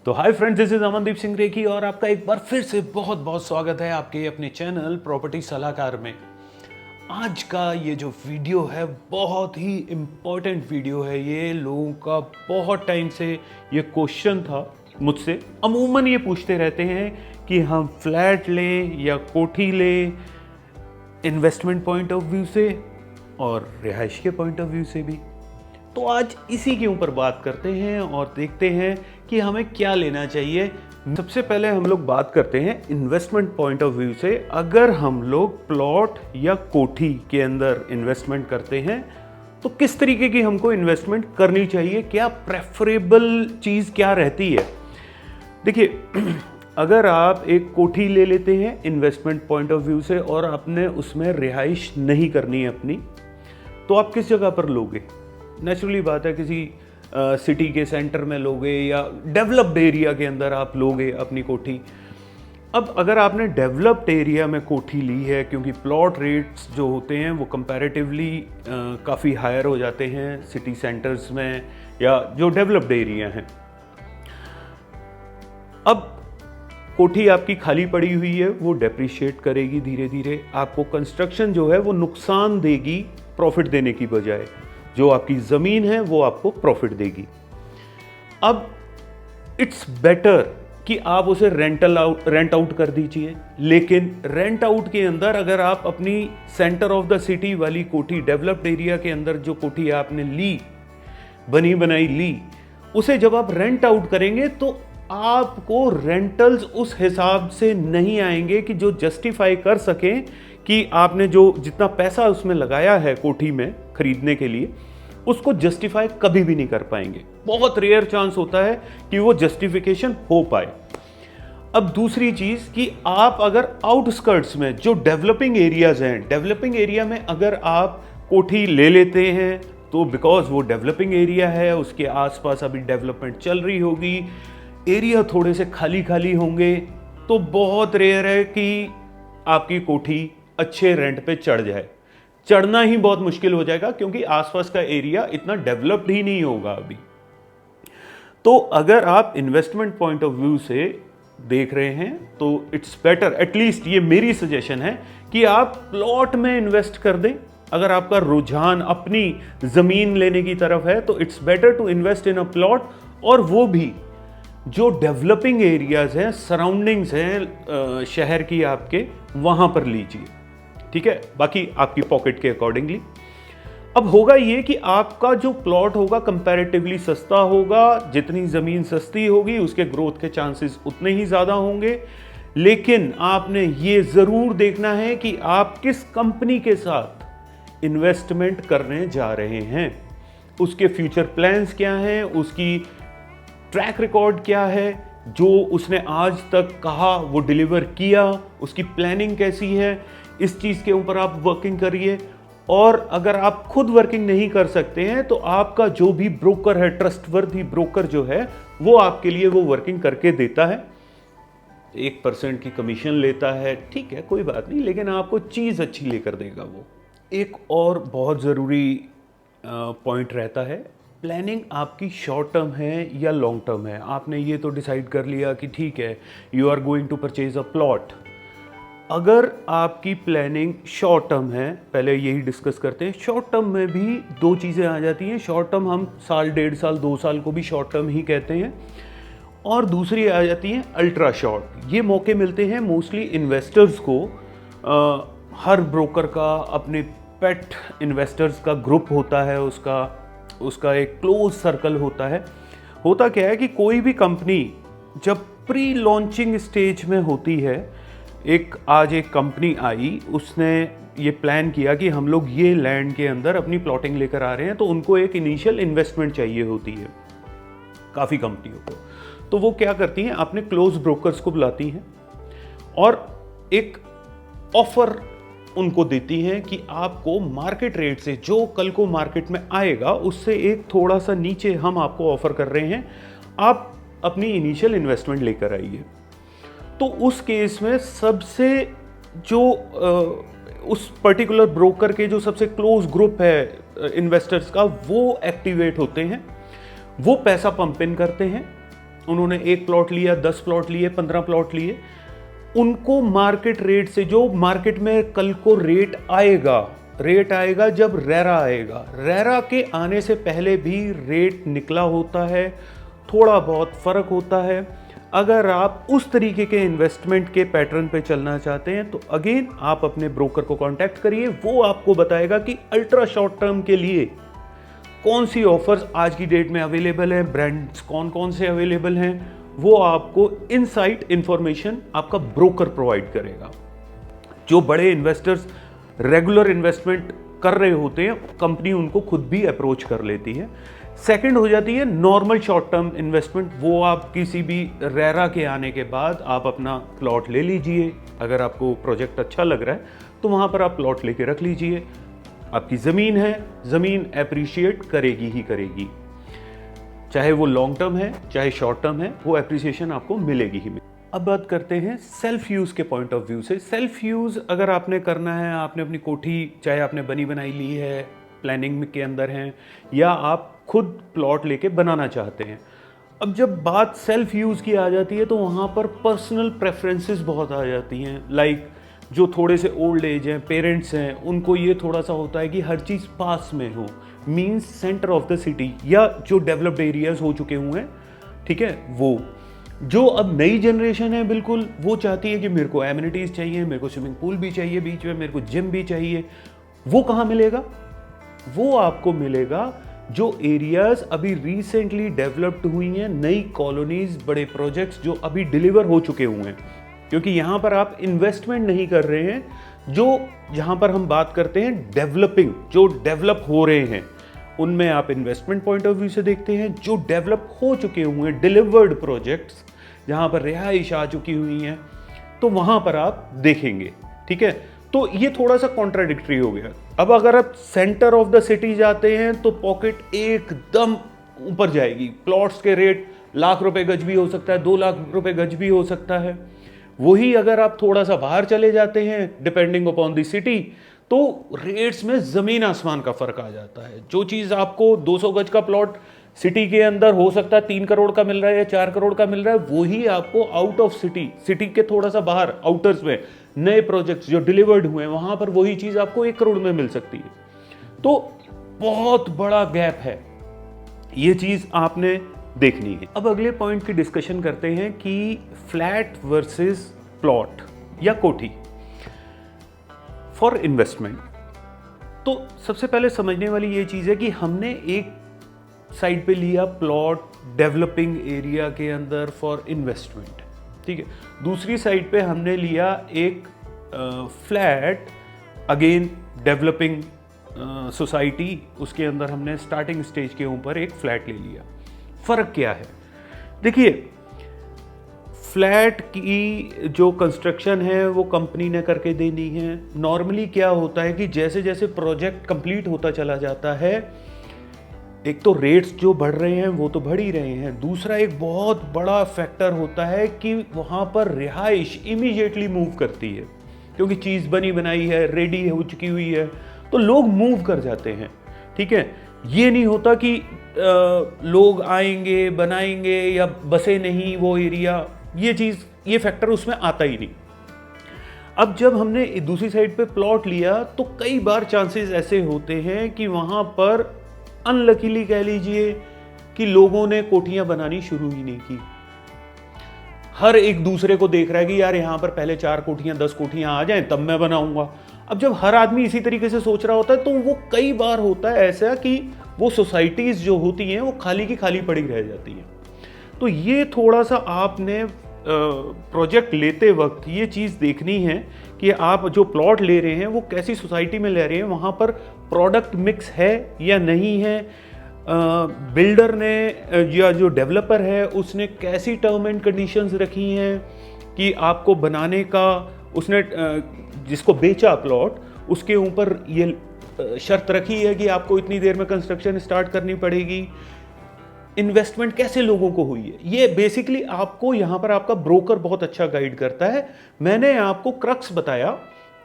तो hi friends, this is Amandeep Singh Rekhi और आपका एक बार फिर से बहुत बहुत स्वागत है आपके अपने चैनल प्रॉपर्टी सलाहकार में। आज का ये जो वीडियो है बहुत ही इम्पोर्टेंट वीडियो है। ये लोगों का बहुत टाइम से ये क्वेश्चन था मुझसे, अमूमन ये पूछते रहते हैं कि हम फ्लैट लें या कोठी लें, इन्वेस्टमेंट पॉइंट ऑफ व्यू से और रिहाइश के पॉइंट ऑफ व्यू से भी। तो आज इसी के ऊपर बात करते हैं और देखते हैं कि हमें क्या लेना चाहिए। सबसे पहले हम लोग बात करते हैं इन्वेस्टमेंट पॉइंट ऑफ व्यू से। अगर हम लोग प्लॉट या कोठी के अंदर इन्वेस्टमेंट करते हैं तो किस तरीके की हमको इन्वेस्टमेंट करनी चाहिए, क्या प्रेफरेबल चीज़ क्या रहती है। देखिए, अगर आप एक कोठी ले लेते हैं इन्वेस्टमेंट पॉइंट ऑफ व्यू से और आपने उसमें रिहाइश नहीं करनी है अपनी, तो आप किस जगह पर लोगे? नेचुरली बात है, किसी सिटी के सेंटर में लोगे या डेवलप्ड एरिया के अंदर आप लोगे अपनी कोठी। अब अगर आपने डेवलप्ड एरिया में कोठी ली है, क्योंकि प्लॉट रेट्स जो होते हैं वो कंपैरेटिवली काफ़ी हायर हो जाते हैं सिटी सेंटर्स में या जो डेवलप्ड एरिया हैं। अब कोठी आपकी खाली पड़ी हुई है, वो डेप्रिशिएट करेगी धीरे धीरे, आपको कंस्ट्रक्शन जो है वो नुकसान देगी प्रॉफिट देने की बजाय। जो आपकी ज़मीन है वो आपको प्रॉफिट देगी। अब इट्स बेटर कि आप उसे रेंट आउट कर दीजिए, लेकिन रेंट आउट के अंदर अगर आप अपनी सेंटर ऑफ द सिटी वाली कोठी, डेवलप्ड एरिया के अंदर जो कोठी आपने ली, बनी बनाई ली, उसे जब आप रेंट आउट करेंगे तो आपको रेंटल्स उस हिसाब से नहीं आएंगे कि जो जस्टिफाई कर सकें कि आपने जो जितना पैसा उसमें लगाया है कोठी में खरीदने के लिए, उसको जस्टिफाई कभी भी नहीं कर पाएंगे। बहुत रेयर चांस होता है कि वो जस्टिफिकेशन हो पाए। अब दूसरी चीज कि आप अगर आउटस्कर्ट्स में जो डेवलपिंग एरियाज हैं, डेवलपिंग एरिया में अगर आप कोठी ले लेते हैं तो बिकॉज वो डेवलपिंग एरिया है, उसके आसपास अभी डेवलपमेंट चल रही होगी, एरिया थोड़े से खाली खाली होंगे, तो बहुत रेयर है कि आपकी कोठी अच्छे रेंट पे चढ़ जाए। चढ़ना ही बहुत मुश्किल हो जाएगा क्योंकि आसपास का एरिया इतना डेवलप्ड ही नहीं होगा अभी। तो अगर आप इन्वेस्टमेंट पॉइंट ऑफ व्यू से देख रहे हैं तो इट्स बेटर, एटलीस्ट ये मेरी सजेशन है कि आप प्लॉट में इन्वेस्ट कर दें। अगर आपका रुझान अपनी जमीन लेने की तरफ है तो it's better to invest in a plot, और वो भी जो डेवलपिंग एरियाज हैं, सराउंडिंग्स हैं शहर की आपके, वहां पर लीजिए। ठीक है, बाकी आपकी पॉकेट के अकॉर्डिंगली। अब होगा ये कि आपका जो प्लॉट होगा कंपैरेटिवली सस्ता होगा, जितनी ज़मीन सस्ती होगी उसके ग्रोथ के चांसेस उतने ही ज़्यादा होंगे। लेकिन आपने ये ज़रूर देखना है कि आप किस कंपनी के साथ इन्वेस्टमेंट करने जा रहे हैं, उसके फ्यूचर प्लान्स क्या हैं, उसकी ट्रैक रिकॉर्ड क्या है, जो उसने आज तक कहा वो डिलीवर किया, उसकी प्लानिंग कैसी है, इस चीज़ के ऊपर आप वर्किंग करिए। और अगर आप खुद वर्किंग नहीं कर सकते हैं तो आपका जो भी ब्रोकर है, ट्रस्टवर्दी ब्रोकर जो है, वो आपके लिए वो वर्किंग करके देता है। 1% की कमीशन लेता है, ठीक है, कोई बात नहीं, लेकिन आपको चीज़ अच्छी लेकर देगा वो। एक और बहुत ज़रूरी पॉइंट रहता है, प्लानिंग आपकी शॉर्ट टर्म है या लॉन्ग टर्म है। आपने ये तो डिसाइड कर लिया कि ठीक है, you are going to purchase a plot. अगर आपकी प्लानिंग शॉर्ट टर्म है, पहले यही डिस्कस करते हैं, शॉर्ट टर्म में भी दो चीज़ें आ जाती हैं। शॉर्ट टर्म हम साल, 1.5 साल, 2 साल को भी शॉर्ट टर्म ही कहते हैं, और दूसरी आ जाती है अल्ट्रा शॉर्ट। ये मौके मिलते हैं मोस्टली इन्वेस्टर्स को। हर ब्रोकर का अपने पेट इन्वेस्टर्स का ग्रुप होता है, उसका एक क्लोज सर्कल होता है। होता क्या है कि कोई भी कंपनी जब प्री लॉन्चिंग स्टेज में होती है, आज एक कंपनी आई, उसने ये प्लान किया कि हम लोग ये लैंड के अंदर अपनी प्लॉटिंग लेकर आ रहे हैं, तो उनको एक इनिशियल इन्वेस्टमेंट चाहिए होती है काफ़ी कंपनियों को। तो वो क्या करती हैं, अपने क्लोज ब्रोकर्स को बुलाती हैं और एक ऑफर उनको देती हैं कि आपको मार्केट रेट से, जो कल को मार्केट में आएगा उससे एक थोड़ा सा नीचे हम आपको ऑफर कर रहे हैं, आप अपनी इनिशियल इन्वेस्टमेंट लेकर आइए। तो उस केस में सबसे जो उस पर्टिकुलर ब्रोकर के जो सबसे क्लोज ग्रुप है इन्वेस्टर्स का, वो एक्टिवेट होते हैं, वो पैसा पंप इन करते हैं उन्होंने 1 प्लॉट लिया, 10 प्लॉट लिए, 15 प्लॉट लिए, उनको मार्केट रेट से, जो मार्केट में कल को रेट आएगा जब रेरा आएगा, रेरा के आने से पहले भी रेट निकला होता है, थोड़ा बहुत फर्क होता है। अगर आप उस तरीके के इन्वेस्टमेंट के पैटर्न पे चलना चाहते हैं तो अगेन आप अपने ब्रोकर को कांटेक्ट करिए, वो आपको बताएगा कि अल्ट्रा शॉर्ट टर्म के लिए कौन सी ऑफर्स आज की डेट में अवेलेबल हैं, ब्रांड्स कौन कौन से अवेलेबल हैं, वो आपको इनसाइट इंफॉर्मेशन आपका ब्रोकर प्रोवाइड करेगा। जो बड़े इन्वेस्टर्स रेगुलर इन्वेस्टमेंट कर रहे होते हैं, कंपनी उनको खुद भी अप्रोच कर लेती है। सेकंड हो जाती है नॉर्मल शॉर्ट टर्म इन्वेस्टमेंट, वो आप किसी भी रेरा के आने के बाद आप अपना प्लॉट ले लीजिए। अगर आपको प्रोजेक्ट अच्छा लग रहा है तो वहाँ पर आप प्लॉट लेके रख लीजिए। आपकी ज़मीन है, ज़मीन एप्रिशिएट करेगी ही करेगी, चाहे वो लॉन्ग टर्म है चाहे शॉर्ट टर्म है, वो एप्रिसिएशन आपको मिलेगी ही मिलेगी। अब बात करते हैं सेल्फ यूज़ के पॉइंट ऑफ व्यू से। सेल्फ यूज़ अगर आपने करना है, आपने अपनी कोठी चाहे आपने बनी बनाई ली है, प्लानिंग के अंदर हैं, या आप खुद प्लॉट लेके बनाना चाहते हैं। अब जब बात सेल्फ यूज़ की आ जाती है तो वहाँ पर पर्सनल प्रेफरेंसेस बहुत आ जाती हैं। लाइक जो थोड़े से ओल्ड एज हैं, पेरेंट्स हैं, उनको ये थोड़ा सा होता है कि हर चीज़ पास में हो, means centre of the city, या जो डेवलप्ड एरियाज हो चुके हुए हैं, ठीक है। वो जो अब नई जनरेशन है बिल्कुल, वो चाहती है कि मेरे को एमिनिटीज़ चाहिए, मेरे को स्विमिंग पूल भी चाहिए बीच में, मेरे को जिम भी चाहिए। वो कहाँ मिलेगा? वो आपको मिलेगा जो एरियाज अभी रिसेंटली डेवलप्ड हुई हैं, नई कॉलोनीज, बड़े प्रोजेक्ट्स जो अभी डिलीवर हो चुके हुए हैं। क्योंकि यहाँ पर आप इन्वेस्टमेंट नहीं कर रहे हैं, जो जहाँ पर हम बात करते हैं डेवलपिंग, जो डेवलप हो रहे हैं उनमें आप इन्वेस्टमेंट पॉइंट ऑफ व्यू से देखते हैं। जो डेवलप हो चुके हुए हैं डिलीवर्ड प्रोजेक्ट्स, जहाँ पर रिहाइश आ चुकी हुई हैं, तो वहाँ पर आप देखेंगे, ठीक है। तो ये थोड़ा सा कॉन्ट्राडिक्टरी हो गया। अब अगर आप सेंटर ऑफ द सिटी जाते हैं तो पॉकेट एकदम ऊपर जाएगी, प्लॉट्स के रेट ₹1,00,000 गज भी हो सकता है, ₹2,00,000 गज भी हो सकता है। वही अगर आप थोड़ा सा बाहर चले जाते हैं डिपेंडिंग अपॉन द सिटी, तो रेट्स में ज़मीन आसमान का फ़र्क आ जाता है। जो चीज़ आपको 200 गज का प्लॉट सिटी के अंदर हो सकता है 3 करोड़ का मिल रहा है या 4 करोड़ का मिल रहा है, वही आपको आउट ऑफ सिटी, सिटी के थोड़ा सा बाहर आउटर्स में नए प्रोजेक्ट्स जो डिलीवर्ड हुए हैं, वहाँ पर वही चीज़ आपको 1 करोड़ में मिल सकती है। तो बहुत बड़ा गैप है, ये चीज़ आपने देखनी है। अब अगले पॉइंट की डिस्कशन करते हैं कि फ्लैट वर्सेस प्लॉट या कोठी फॉर इन्वेस्टमेंट। तो सबसे पहले समझने वाली ये चीज़ है कि हमने एक साइड पे लिया प्लॉट डेवलपिंग एरिया के अंदर फॉर इन्वेस्टमेंट, ठीक है। दूसरी साइड पे हमने लिया एक फ्लैट, अगेन डेवलपिंग सोसाइटी, उसके अंदर हमने स्टार्टिंग स्टेज के ऊपर एक फ्लैट ले लिया। फ़र्क क्या है? देखिए, फ्लैट की जो कंस्ट्रक्शन है वो कंपनी ने करके देनी है। नॉर्मली क्या होता है कि जैसे जैसे प्रोजेक्ट कंप्लीट होता चला जाता है, एक तो रेट्स जो बढ़ रहे हैं वो तो बढ़ ही रहे हैं, दूसरा एक बहुत बड़ा फैक्टर होता है कि वहाँ पर रिहाइश इमीडिएटली मूव करती है, क्योंकि चीज़ बनी बनाई है, रेडी हो चुकी हुई है, तो लोग मूव कर जाते हैं, ठीक है। ये नहीं होता कि लोग आएंगे बनाएंगे या बसे नहीं वो एरिया, ये चीज़, ये फैक्टर उसमें आता ही नहीं। अब जब हमने दूसरी साइड पे प्लॉट लिया तो कई बार चांसेस ऐसे होते हैं कि वहाँ पर अनलकीली कह लीजिए कि लोगों ने कोठियाँ बनानी शुरू ही नहीं की। हर एक दूसरे को देख रहा है कि यार यहाँ पर पहले 4 कोठियाँ 10 कोठियाँ आ जाएं तब मैं बनाऊंगा। अब जब हर आदमी इसी तरीके से सोच रहा होता है तो वो कई बार होता है ऐसा कि वो सोसाइटीज़ जो होती हैं वो खाली की खाली पड़ी रह जाती हैं। तो ये थोड़ा सा आपने प्रोजेक्ट लेते वक्त ये चीज़ देखनी है कि आप जो प्लॉट ले रहे हैं वो कैसी सोसाइटी में ले रहे हैं, वहाँ पर प्रोडक्ट मिक्स है या नहीं है, बिल्डर ने या जो डेवलपर है उसने कैसी टर्म एंड कंडीशंस रखी हैं कि आपको बनाने का, उसने जिसको बेचा प्लॉट उसके ऊपर ये शर्त रखी है कि आपको इतनी देर में कंस्ट्रक्शन स्टार्ट करनी पड़ेगी, इन्वेस्टमेंट कैसे लोगों को हुई है। ये बेसिकली आपको यहाँ पर आपका ब्रोकर बहुत अच्छा गाइड करता है। मैंने आपको क्रक्स बताया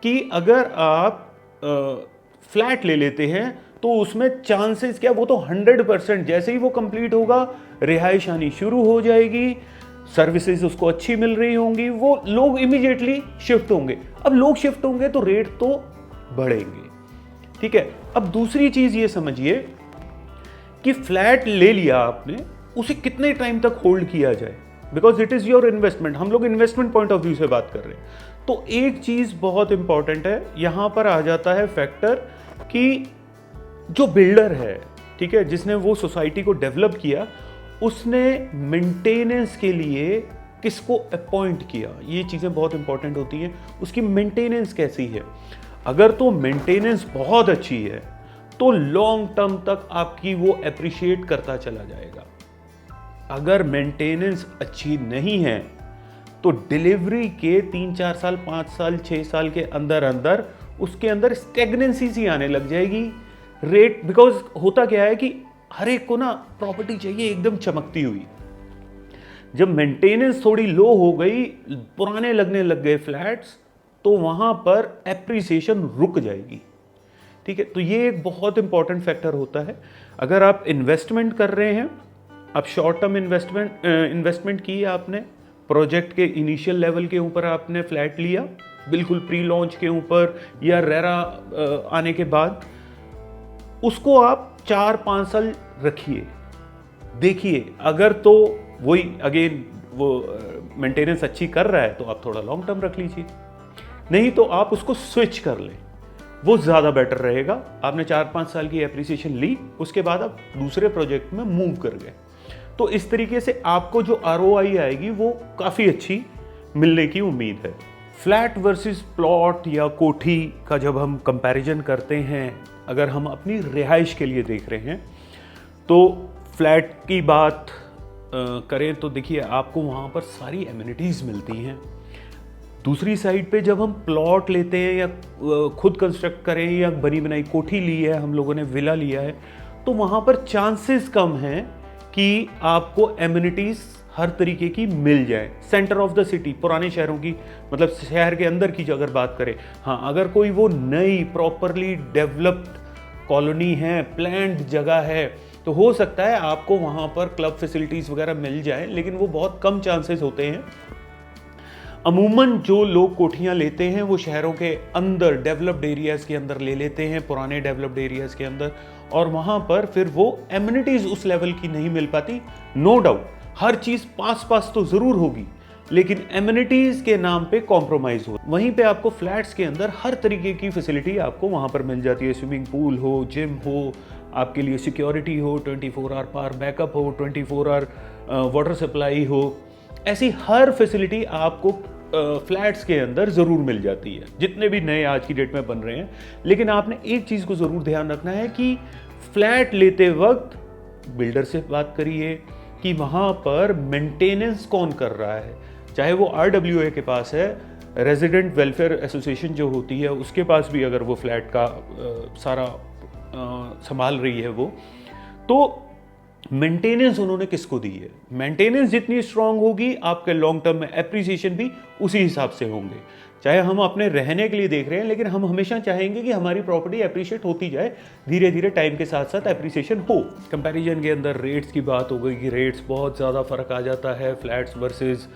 कि अगर आप फ्लैट ले लेते हैं तो उसमें चांसेस क्या, वो तो 100%, जैसे ही वो कंप्लीट होगा रिहाइश आनी शुरू हो जाएगी, सर्विसेज उसको अच्छी मिल रही होंगी, वो लोग इमीडिएटली शिफ्ट होंगे। अब लोग शिफ्ट होंगे तो रेट तो बढ़ेंगे, ठीक है। अब दूसरी चीज ये समझिए कि फ्लैट ले लिया आपने, उसे कितने टाइम तक होल्ड किया जाए, because it is your investment. हम लोग इन्वेस्टमेंट पॉइंट ऑफ व्यू से बात कर रहे हैं। तो एक चीज बहुत इंपॉर्टेंट है, यहां पर आ जाता है फैक्टर कि जो बिल्डर है, ठीक है, जिसने वो सोसाइटी को डेवलप किया, उसने मेंटेनेंस के लिए किसको अपॉइंट किया। ये चीज़ें बहुत इंपॉर्टेंट होती हैं। उसकी मेंटेनेंस कैसी है, अगर तो मेंटेनेंस बहुत अच्छी है तो लॉन्ग टर्म तक आपकी वो अप्रिशिएट करता चला जाएगा। अगर मेंटेनेंस अच्छी नहीं है तो डिलीवरी के 3-4 साल, 5 साल, 6 साल के अंदर अंदर उसके अंदर स्टेगनेंसी सी आने लग जाएगी रेट। बिकॉज होता क्या है कि हर एक को ना प्रॉपर्टी चाहिए एकदम चमकती हुई। जब मेंटेनेंस थोड़ी लो हो गई, पुराने लगने लग गए फ्लैट्स, तो वहां पर एप्रिसिएशन रुक जाएगी, ठीक है। तो ये एक बहुत इंपॉर्टेंट फैक्टर होता है। अगर आप इन्वेस्टमेंट कर रहे हैं, आप शॉर्ट टर्म इन्वेस्टमेंट की आपने, प्रोजेक्ट के इनिशियल लेवल के ऊपर आपने फ्लैट लिया, बिल्कुल प्री लॉन्च के ऊपर या रेरा आने के बाद, उसको आप 4-5 साल रखिए, देखिए। अगर तो वही अगेन वो मेंटेनेंस अच्छी कर रहा है तो आप थोड़ा लॉन्ग टर्म रख लीजिए, नहीं तो आप उसको स्विच कर लें, वो ज़्यादा बेटर रहेगा। आपने 4-5 साल की एप्रिसिएशन ली, उसके बाद आप दूसरे प्रोजेक्ट में मूव कर गए, तो इस तरीके से आपको जो ROI आएगी वो काफ़ी अच्छी मिलने की उम्मीद है। फ्लैट वर्सेस प्लॉट या कोठी का जब हम कंपैरिजन करते हैं, अगर हम अपनी रिहाइश के लिए देख रहे हैं, तो फ्लैट की बात करें तो देखिए आपको वहाँ पर सारी एमिनिटीज़ मिलती हैं। दूसरी साइड पे जब हम प्लॉट लेते हैं या खुद कंस्ट्रक्ट करें या बनी बनाई कोठी ली है, हम लोगों ने विला लिया है, तो वहाँ पर चांसेस कम हैं कि आपको एमिनिटीज़ हर तरीके की मिल जाए। सेंटर ऑफ द सिटी, पुराने शहरों की, मतलब शहर के अंदर की अगर बात करें, हाँ, अगर कोई वो नई प्रॉपरली डेवलप्ड कॉलोनी है, प्लान्ड जगह है, तो हो सकता है आपको वहाँ पर क्लब फैसिलिटीज़ वगैरह मिल जाए, लेकिन वो बहुत कम चांसेस होते हैं। अमूमन जो लोग कोठियाँ लेते हैं वो शहरों के अंदर डेवलप्ड एरियाज़ के अंदर ले लेते हैं, पुराने डेवलप्ड एरियाज़ के अंदर, और वहाँ पर फिर वो एमिनिटीज़ उस लेवल की नहीं मिल पाती। नो डाउट हर चीज़ पास तो ज़रूर होगी, लेकिन एमिनिटीज़ के नाम पे कॉम्प्रोमाइज़ हो। वहीं पे आपको फ्लैट्स के अंदर हर तरीके की फैसिलिटी आपको वहाँ पर मिल जाती है। स्विमिंग पूल हो, जिम हो, आपके लिए सिक्योरिटी हो, 24 आवर पावर बैकअप हो, 24 आवर वाटर सप्लाई हो, ऐसी हर फैसिलिटी आपको फ्लैट्स के अंदर ज़रूर मिल जाती है, जितने भी नए आज की डेट में बन रहे हैं। लेकिन आपने एक चीज़ को ज़रूर ध्यान रखना है कि फ्लैट लेते वक्त बिल्डर से बात करिए कि वहाँ पर मेंटेनेंस कौन कर रहा है, चाहे वो RWA के पास है, रेजिडेंट वेलफेयर एसोसिएशन जो होती है उसके पास भी अगर वो फ्लैट का सारा संभाल रही है वो, तो मेंटेनेंस उन्होंने किसको दी है। मेंटेनेंस जितनी स्ट्रांग होगी, आपके लॉन्ग टर्म में एप्रिसिएशन भी उसी हिसाब से होंगे। चाहे हम अपने रहने के लिए देख रहे हैं, लेकिन हम हमेशा चाहेंगे कि हमारी प्रॉपर्टी अप्रिशिएट होती जाए, धीरे धीरे टाइम के साथ साथ अप्रिसिएशन हो। कंपैरिजन के अंदर रेट्स की बात हो गई कि रेट्स बहुत ज़्यादा फ़र्क आ जाता है फ्लैट्स वर्सेस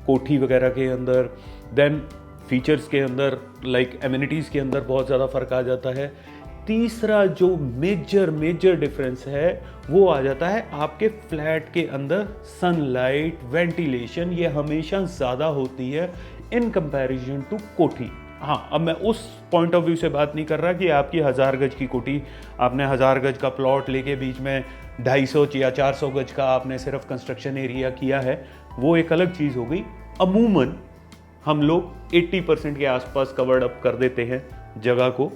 कोठी वगैरह के अंदर। देन फीचर्स के अंदर, लाइक एमिनिटीज़ के अंदर बहुत ज़्यादा फ़र्क आ जाता है। तीसरा जो मेजर डिफरेंस है वो आ जाता है आपके फ्लैट के अंदर सनलाइट, वेंटिलेशन, ये हमेशा ज़्यादा होती है इन कंपैरिजन टू कोठी। हाँ, अब मैं उस पॉइंट ऑफ व्यू से बात नहीं कर रहा कि आपकी 1000 गज की कोठी, आपने 1000 गज का प्लॉट लेके बीच में 250 या 400 गज का आपने सिर्फ कंस्ट्रक्शन एरिया किया है, वो एक अलग चीज़ हो गई। अमूमन हम लोग 80% के आसपास कवर्ड अप कर देते हैं जगह को,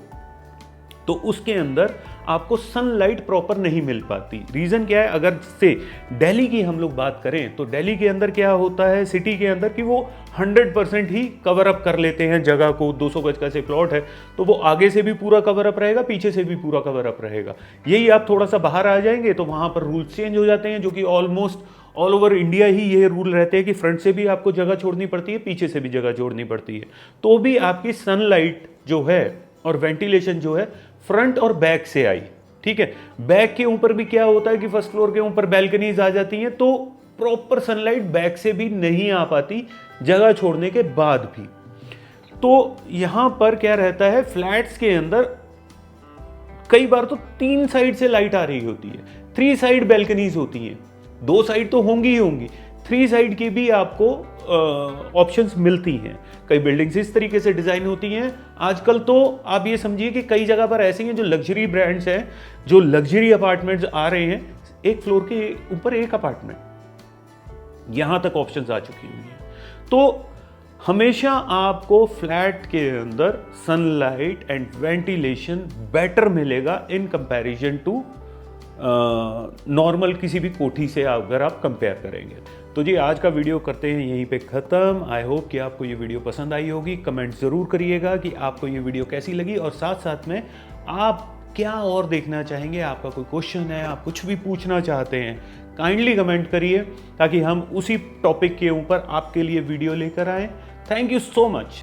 तो उसके अंदर आपको सनलाइट प्रॉपर नहीं मिल पाती। रीज़न क्या है, अगर से दिल्ली की हम लोग बात करें तो दिल्ली के अंदर क्या होता है, सिटी के अंदर कि वो 100% ही कवर अप कर लेते हैं जगह को। 200 गज का से प्लॉट है तो वो आगे से भी पूरा कवर अप रहेगा, पीछे से भी पूरा कवर अप रहेगा। यही आप थोड़ा सा बाहर आ जाएंगे तो वहाँ पर रूल्स चेंज हो जाते हैं, जो कि ऑलमोस्ट ऑल ओवर इंडिया ही ये रूल रहते हैं कि फ्रंट से भी आपको जगह छोड़नी पड़ती है, पीछे से भी जगह छोड़नी पड़ती है। तो भी आपकी सनलाइट जो है और वेंटिलेशन जो है फ्रंट और बैक से आई, ठीक है। बैक के ऊपर भी क्या होता है कि फर्स्ट फ्लोर के ऊपर बैल्कनीज आ जाती हैं, तो प्रॉपर सनलाइट बैक से भी नहीं आ पाती जगह छोड़ने के बाद भी। तो यहां पर क्या रहता है, फ्लैट्स के अंदर कई बार तो 3 साइड से लाइट आ रही होती है, 3 साइड बैल्कनीज होती हैं, 2 साइड तो होंगी ही होंगी, 3 साइड की भी आपको ऑप्शंस मिलती हैं। कई बिल्डिंग्स इस तरीके से डिजाइन होती हैं। आजकल तो आप ये समझिए कि कई जगह पर ऐसी हैं जो लग्जरी ब्रांड्स हैं, जो लग्जरी अपार्टमेंट्स आ रहे हैं, 1 फ्लोर के ऊपर 1 अपार्टमेंट, यहां तक ऑप्शंस आ चुकी हुई हैं। तो हमेशा आपको फ्लैट के अंदर सनलाइट एंड वेंटिलेशन बेटर मिलेगा इन कंपैरिजन टू नॉर्मल किसी भी कोठी से अगर आप कंपेयर करेंगे। तो जी आज का वीडियो करते हैं यहीं पे ख़त्म। आई होप कि आपको ये वीडियो पसंद आई होगी। कमेंट ज़रूर करिएगा कि आपको ये वीडियो कैसी लगी, और साथ साथ में आप क्या और देखना चाहेंगे, आपका कोई क्वेश्चन है, आप कुछ भी पूछना चाहते हैं, काइंडली कमेंट करिए ताकि हम उसी टॉपिक के ऊपर आपके लिए वीडियो लेकर आएँ। Thank you so much.